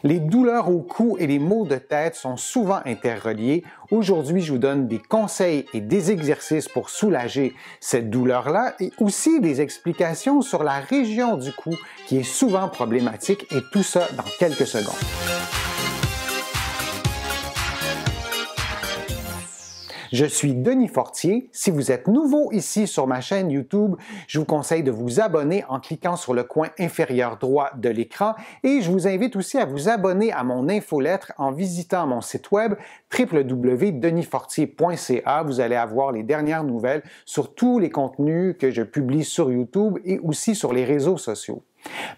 Les douleurs au cou et les maux de tête sont souvent interreliés. Aujourd'hui, je vous donne des conseils et des exercices pour soulager cette douleur-là et aussi des explications sur la région du cou qui est souvent problématique et tout ça dans quelques secondes. Je suis Denis Fortier. Si vous êtes nouveau ici sur ma chaîne YouTube, je vous conseille de vous abonner en cliquant sur le coin inférieur droit de l'écran et je vous invite aussi à vous abonner à mon infolettre en visitant mon site web www.denisfortier.ca. Vous allez avoir les dernières nouvelles sur tous les contenus que je publie sur YouTube et aussi sur les réseaux sociaux.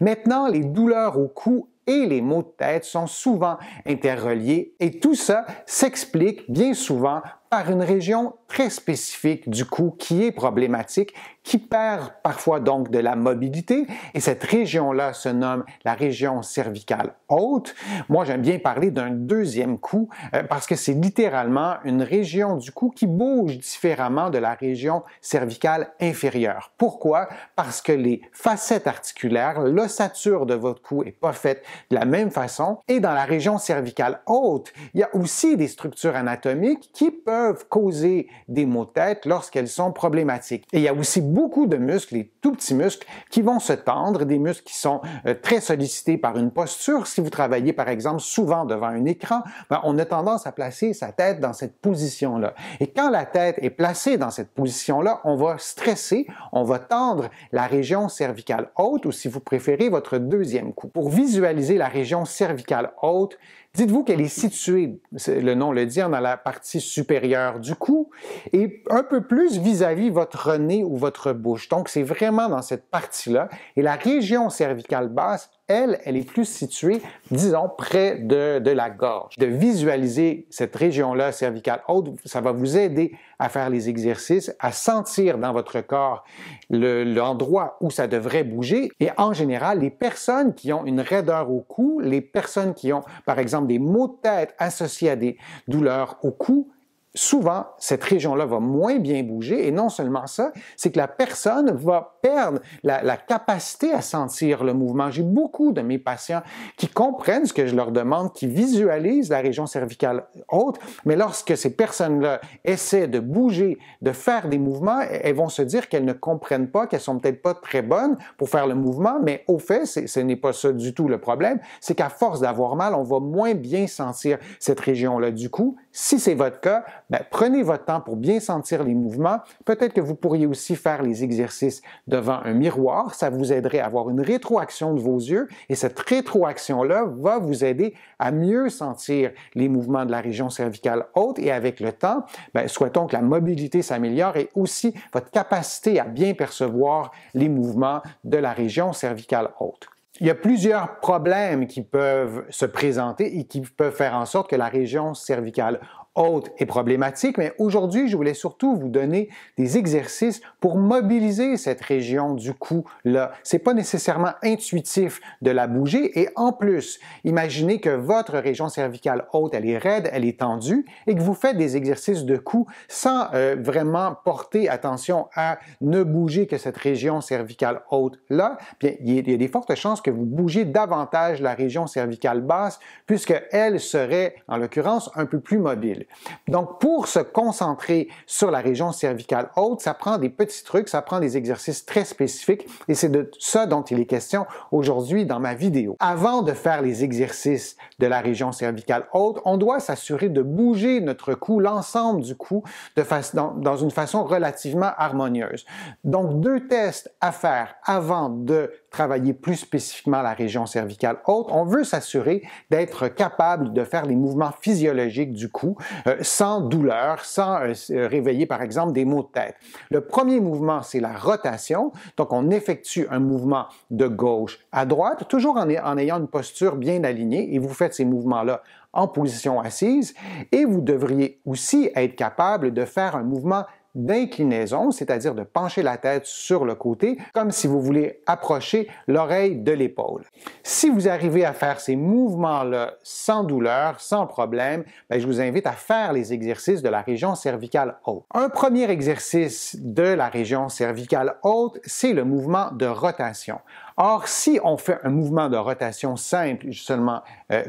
Maintenant, les douleurs au cou et les maux de tête sont souvent interreliés et tout ça s'explique bien souvent par une région très spécifique du cou qui est problématique, qui perd parfois donc de la mobilité et cette région-là se nomme la région cervicale haute. Moi, j'aime bien parler d'un deuxième cou parce que c'est littéralement une région du cou qui bouge différemment de la région cervicale inférieure. Pourquoi? Parce que les facettes articulaires, l'ossature de votre cou n'est pas faite de la même façon et dans la région cervicale haute, il y a aussi des structures anatomiques qui peuvent causer des maux de tête lorsqu'elles sont problématiques. Et il y a aussi beaucoup de muscles, les tout petits muscles, qui vont se tendre, des muscles qui sont très sollicités par une posture. Si vous travaillez, par exemple, souvent devant un écran, on a tendance à placer sa tête dans cette position-là. Et quand la tête est placée dans cette position-là, on va stresser, on va tendre la région cervicale haute, ou si vous préférez, votre deuxième cou. Pour visualiser la région cervicale haute, dites-vous qu'elle est située, le nom le dit, dans la partie supérieure du cou et un peu plus vis-à-vis votre nez ou votre bouche. Donc, c'est vraiment dans cette partie-là. Et la région cervicale basse, elle est plus située, disons, près de la gorge. De visualiser cette région-là cervicale haute, ça va vous aider à faire les exercices, à sentir dans votre corps l'endroit où ça devrait bouger. Et en général, les personnes qui ont une raideur au cou, les personnes qui ont, par exemple, des maux de tête associés à des douleurs au cou, souvent, cette région-là va moins bien bouger et non seulement ça, c'est que la personne va perdre la capacité à sentir le mouvement. J'ai beaucoup de mes patients qui comprennent ce que je leur demande, qui visualisent la région cervicale haute, mais lorsque ces personnes-là essaient de bouger, de faire des mouvements, elles vont se dire qu'elles ne comprennent pas, qu'elles sont peut-être pas très bonnes pour faire le mouvement, mais au fait, ce n'est pas ça du tout le problème, c'est qu'à force d'avoir mal, on va moins bien sentir cette région-là du cou. Si c'est votre cas, prenez votre temps pour bien sentir les mouvements. Peut-être que vous pourriez aussi faire les exercices devant un miroir. Ça vous aiderait à avoir une rétroaction de vos yeux et cette rétroaction-là va vous aider à mieux sentir les mouvements de la région cervicale haute et avec le temps, souhaitons que la mobilité s'améliore et aussi votre capacité à bien percevoir les mouvements de la région cervicale haute. Il y a plusieurs problèmes qui peuvent se présenter et qui peuvent faire en sorte que la région cervicale haute est problématique, mais aujourd'hui, je voulais surtout vous donner des exercices pour mobiliser cette région du cou-là. C'est pas nécessairement intuitif de la bouger et en plus, imaginez que votre région cervicale haute, elle est raide, elle est tendue et que vous faites des exercices de cou sans vraiment porter attention à ne bouger que cette région cervicale haute-là, bien, il y a des fortes chances que vous bougez davantage la région cervicale basse puisque elle serait, en l'occurrence, un peu plus mobile. Donc, pour se concentrer sur la région cervicale haute, ça prend des petits trucs, ça prend des exercices très spécifiques et c'est de ça dont il est question aujourd'hui dans ma vidéo. Avant de faire les exercices de la région cervicale haute, on doit s'assurer de bouger notre cou, l'ensemble du cou, dans une façon relativement harmonieuse. Donc, deux tests à faire avant de travailler plus spécifiquement la région cervicale haute. On veut s'assurer d'être capable de faire les mouvements physiologiques du cou sans douleur, sans réveiller par exemple des maux de tête. Le premier mouvement, c'est la rotation. Donc, on effectue un mouvement de gauche à droite, toujours en ayant une posture bien alignée et vous faites ces mouvements-là en position assise et vous devriez aussi être capable de faire un mouvement d'inclinaison, c'est-à-dire de pencher la tête sur le côté, comme si vous voulez approcher l'oreille de l'épaule. Si vous arrivez à faire ces mouvements-là sans douleur, sans problème, je vous invite à faire les exercices de la région cervicale haute. Un premier exercice de la région cervicale haute, c'est le mouvement de rotation. Or, si on fait un mouvement de rotation simple, seulement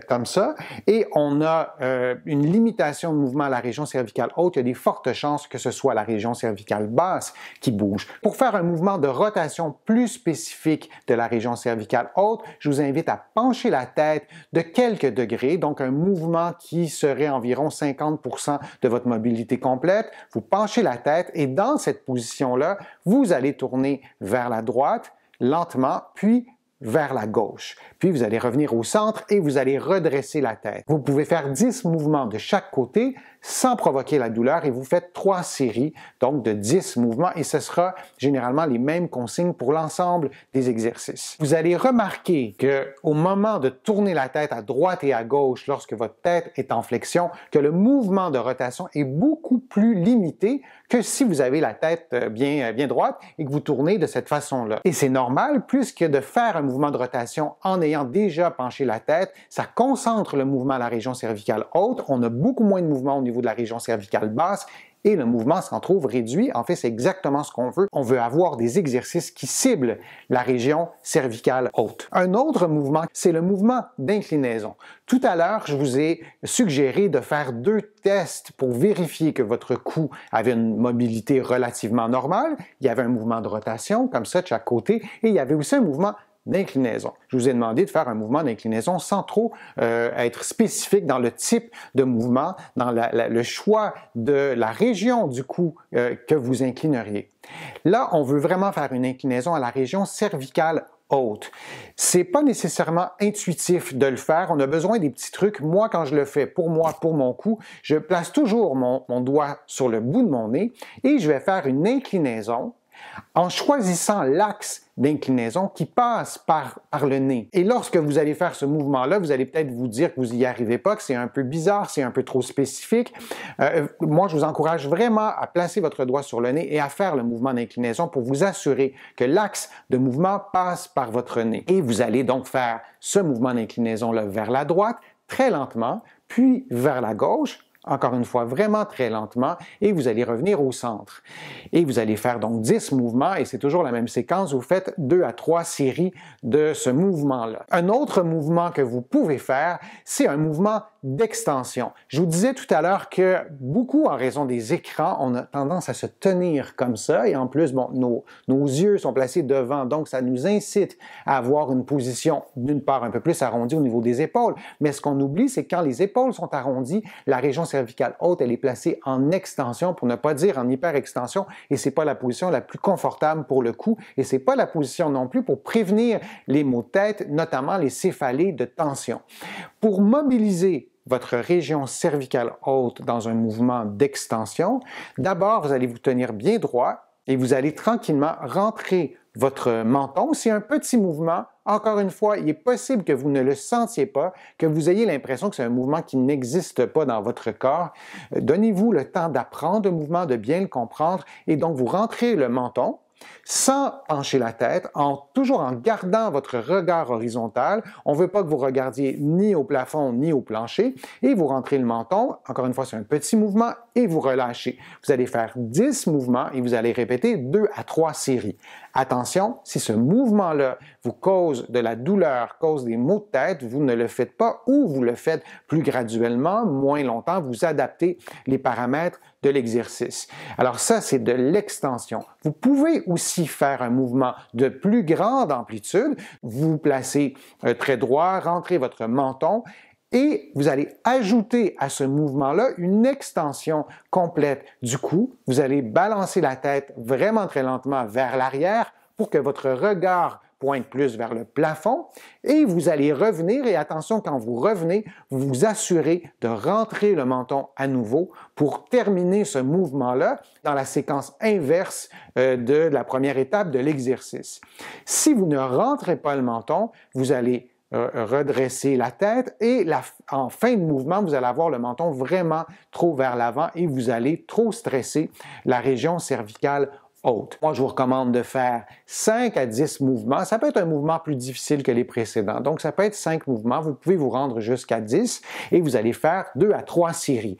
comme ça, et on a une limitation de mouvement à la région cervicale haute, il y a des fortes chances que ce soit la région cervicale basse qui bouge. Pour faire un mouvement de rotation plus spécifique de la région cervicale haute, je vous invite à pencher la tête de quelques degrés, donc un mouvement qui serait environ 50% de votre mobilité complète. Vous penchez la tête et dans cette position-là, vous allez tourner vers la droite, lentement, puis vers la gauche. Puis vous allez revenir au centre et vous allez redresser la tête. Vous pouvez faire 10 mouvements de chaque côté sans provoquer la douleur et vous faites 3 séries, donc de 10 mouvements et ce sera généralement les mêmes consignes pour l'ensemble des exercices. Vous allez remarquer qu'au moment de tourner la tête à droite et à gauche lorsque votre tête est en flexion, que le mouvement de rotation est beaucoup plus limité que si vous avez la tête bien droite et que vous tournez de cette façon-là. Et c'est normal puisque de faire un mouvement de rotation en ayant déjà penché la tête, ça concentre le mouvement à la région cervicale haute. On a beaucoup moins de mouvement au niveau de la région cervicale basse et le mouvement s'en trouve réduit. En fait, c'est exactement ce qu'on veut. On veut avoir des exercices qui ciblent la région cervicale haute. Un autre mouvement, c'est le mouvement d'inclinaison. Tout à l'heure, je vous ai suggéré de faire 2 tests pour vérifier que votre cou avait une mobilité relativement normale. Il y avait un mouvement de rotation, comme ça, de chaque côté, et il y avait aussi un mouvement d'inclinaison. Je vous ai demandé de faire un mouvement d'inclinaison sans trop être spécifique dans le type de mouvement, dans le choix de la région du cou que vous inclineriez. Là, on veut vraiment faire une inclinaison à la région cervicale haute. C'est pas nécessairement intuitif de le faire. On a besoin des petits trucs. Moi, quand je le fais pour moi, pour mon cou, je place toujours mon doigt sur le bout de mon nez et je vais faire une inclinaison en choisissant l'axe d'inclinaison qui passe par le nez. Et lorsque vous allez faire ce mouvement-là, vous allez peut-être vous dire que vous n'y arrivez pas, que c'est un peu bizarre, c'est un peu trop spécifique. Moi, je vous encourage vraiment à placer votre doigt sur le nez et à faire le mouvement d'inclinaison pour vous assurer que l'axe de mouvement passe par votre nez. Et vous allez donc faire ce mouvement d'inclinaison-là vers la droite, très lentement, puis vers la gauche, encore une fois, vraiment très lentement, et vous allez revenir au centre. Et vous allez faire donc 10 mouvements, et c'est toujours la même séquence, vous faites 2 à 3 séries de ce mouvement-là. Un autre mouvement que vous pouvez faire, c'est un mouvement d'extension. Je vous disais tout à l'heure que beaucoup, en raison des écrans, on a tendance à se tenir comme ça, et en plus, bon, nos yeux sont placés devant, donc ça nous incite à avoir une position, d'une part, un peu plus arrondie au niveau des épaules, mais ce qu'on oublie, c'est que quand les épaules sont arrondies, la région cervicale haute, elle est placée en extension, pour ne pas dire en hyperextension, et c'est pas la position la plus confortable pour le cou, et c'est pas la position non plus pour prévenir les maux de tête, notamment les céphalées de tension. Pour mobiliser votre région cervicale haute dans un mouvement d'extension, d'abord, vous allez vous tenir bien droit et vous allez tranquillement rentrer votre menton. C'est un petit mouvement. Encore une fois, il est possible que vous ne le sentiez pas, que vous ayez l'impression que c'est un mouvement qui n'existe pas dans votre corps. Donnez-vous le temps d'apprendre le mouvement, de bien le comprendre et donc vous rentrez le menton sans pencher la tête, toujours en gardant votre regard horizontal. On ne veut pas que vous regardiez ni au plafond ni au plancher. Et vous rentrez le menton, encore une fois, c'est un petit mouvement, et vous relâchez. Vous allez faire 10 mouvements et vous allez répéter 2 à 3 séries. Attention, si ce mouvement-là vous cause de la douleur, cause des maux de tête, vous ne le faites pas ou vous le faites plus graduellement, moins longtemps, vous adaptez les paramètres de l'exercice. Alors ça, c'est de l'extension. Vous pouvez aussi faire un mouvement de plus grande amplitude. Vous vous placez très droit, rentrez votre menton et vous allez ajouter à ce mouvement-là une extension complète du cou. Vous allez balancer la tête vraiment très lentement vers l'arrière pour que votre regard pointe plus vers le plafond et vous allez revenir et attention, quand vous revenez, vous vous assurez de rentrer le menton à nouveau pour terminer ce mouvement-là dans la séquence inverse de la première étape de l'exercice. Si vous ne rentrez pas le menton, vous allez redresser la tête et en fin de mouvement, vous allez avoir le menton vraiment trop vers l'avant et vous allez trop stresser la région cervicale haute. Moi, je vous recommande de faire 5 à 10 mouvements. Ça peut être un mouvement plus difficile que les précédents. Donc, ça peut être 5 mouvements. Vous pouvez vous rendre jusqu'à 10 et vous allez faire 2 à 3 séries.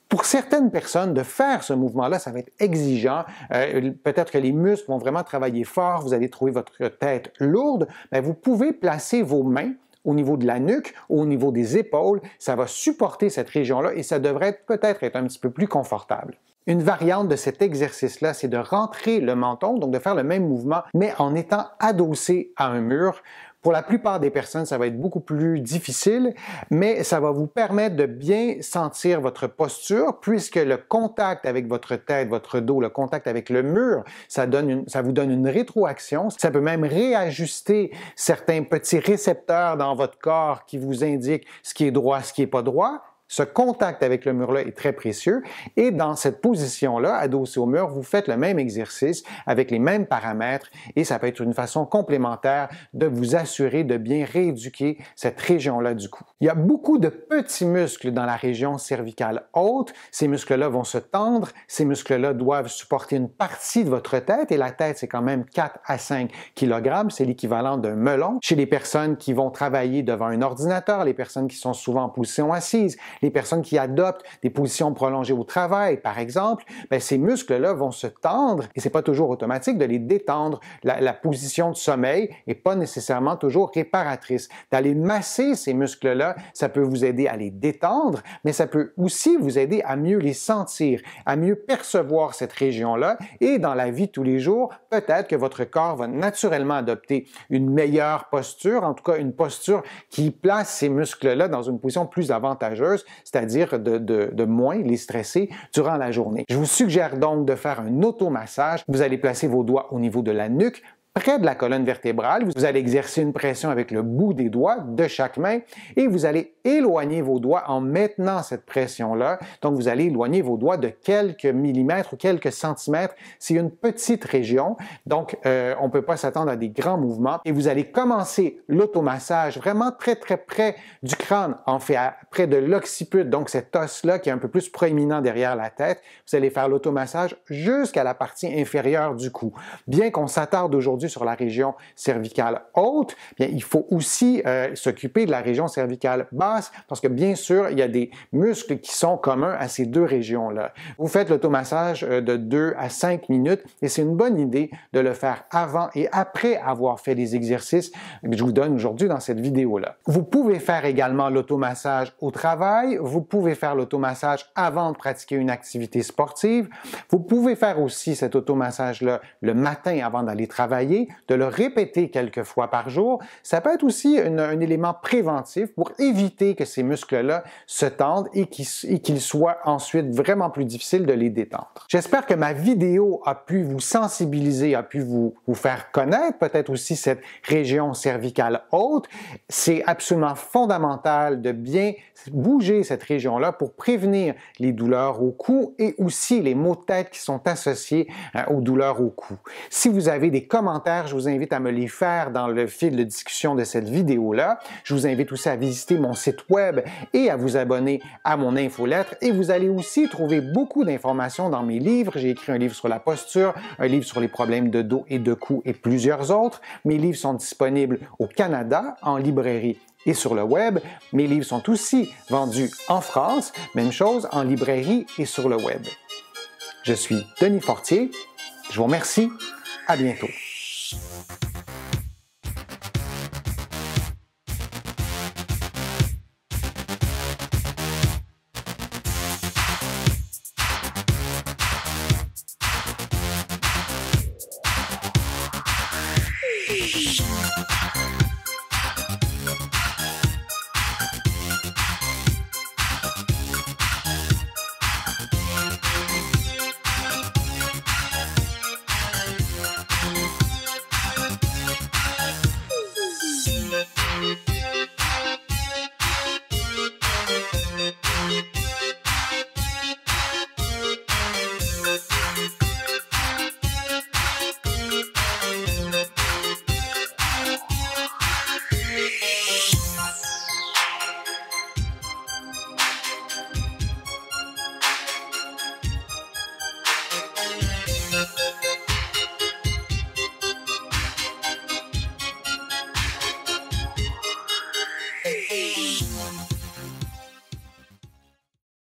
Pour certaines personnes, de faire ce mouvement-là, ça va être exigeant. Peut-être que les muscles vont vraiment travailler fort, vous allez trouver votre tête lourde. Bien, vous pouvez placer vos mains au niveau de la nuque, au niveau des épaules. Ça va supporter cette région-là et ça devrait peut-être être un petit peu plus confortable. Une variante de cet exercice-là, c'est de rentrer le menton, donc de faire le même mouvement, mais en étant adossé à un mur. Pour la plupart des personnes, ça va être beaucoup plus difficile, mais ça va vous permettre de bien sentir votre posture puisque le contact avec votre tête, votre dos, le contact avec le mur, ça vous donne une rétroaction. Ça peut même réajuster certains petits récepteurs dans votre corps qui vous indiquent ce qui est droit, ce qui n'est pas droit. Ce contact avec le mur-là est très précieux et dans cette position-là, adossé au mur, vous faites le même exercice avec les mêmes paramètres et ça peut être une façon complémentaire de vous assurer de bien rééduquer cette région-là du cou. Il y a beaucoup de petits muscles dans la région cervicale haute. Ces muscles-là vont se tendre. Ces muscles-là doivent supporter une partie de votre tête et la tête, c'est quand même 4 à 5 kg. C'est l'équivalent d'un melon. Chez les personnes qui vont travailler devant un ordinateur, les personnes qui sont souvent en position assise, les personnes qui adoptent des positions prolongées au travail, par exemple, bien, ces muscles-là vont se tendre et c'est pas toujours automatique de les détendre. La position de sommeil n'est pas nécessairement toujours réparatrice. D'aller masser ces muscles-là, ça peut vous aider à les détendre, mais ça peut aussi vous aider à mieux les sentir, à mieux percevoir cette région-là et dans la vie de tous les jours, peut-être que votre corps va naturellement adopter une meilleure posture, en tout cas une posture qui place ces muscles-là dans une position plus avantageuse, c'est-à-dire de moins les stresser durant la journée. Je vous suggère donc de faire un automassage. Vous allez placer vos doigts au niveau de la nuque, près de la colonne vertébrale. Vous allez exercer une pression avec le bout des doigts de chaque main et vous allez éloigner vos doigts en maintenant cette pression-là. Donc, vous allez éloigner vos doigts de quelques millimètres ou quelques centimètres. C'est une petite région, donc on ne peut pas s'attendre à des grands mouvements. Et vous allez commencer l'automassage vraiment très, très près du crâne, en fait, près de l'occiput, donc cet os-là qui est un peu plus proéminent derrière la tête. Vous allez faire l'automassage jusqu'à la partie inférieure du cou. Bien qu'on s'attarde aujourd'hui sur la région cervicale haute, bien, il faut aussi s'occuper de la région cervicale basse parce que bien sûr, il y a des muscles qui sont communs à ces deux régions-là. Vous faites l'automassage de 2 à 5 minutes et c'est une bonne idée de le faire avant et après avoir fait les exercices que je vous donne aujourd'hui dans cette vidéo-là. Vous pouvez faire également l'automassage au travail, vous pouvez faire l'automassage avant de pratiquer une activité sportive, vous pouvez faire aussi cet automassage-là le matin avant d'aller travailler, de le répéter quelques fois par jour. Ça peut être aussi un élément préventif pour éviter que ces muscles-là se tendent et qu'il soit ensuite vraiment plus difficile de les détendre. J'espère que ma vidéo a pu vous sensibiliser, a pu vous faire connaître peut-être aussi cette région cervicale haute. C'est absolument fondamental de bien bouger cette région-là pour prévenir les douleurs au cou et aussi les maux de tête qui sont associés aux douleurs au cou. Si vous avez des commentaires, je vous invite à me les faire dans le fil de discussion de cette vidéo-là. Je vous invite aussi à visiter mon site web et à vous abonner à mon infolettre. Et vous allez aussi trouver beaucoup d'informations dans mes livres. J'ai écrit un livre sur la posture, un livre sur les problèmes de dos et de cou et plusieurs autres. Mes livres sont disponibles au Canada, en librairie et sur le web. Mes livres sont aussi vendus en France, même chose en librairie et sur le web. Je suis Denis Fortier. Je vous remercie. À bientôt.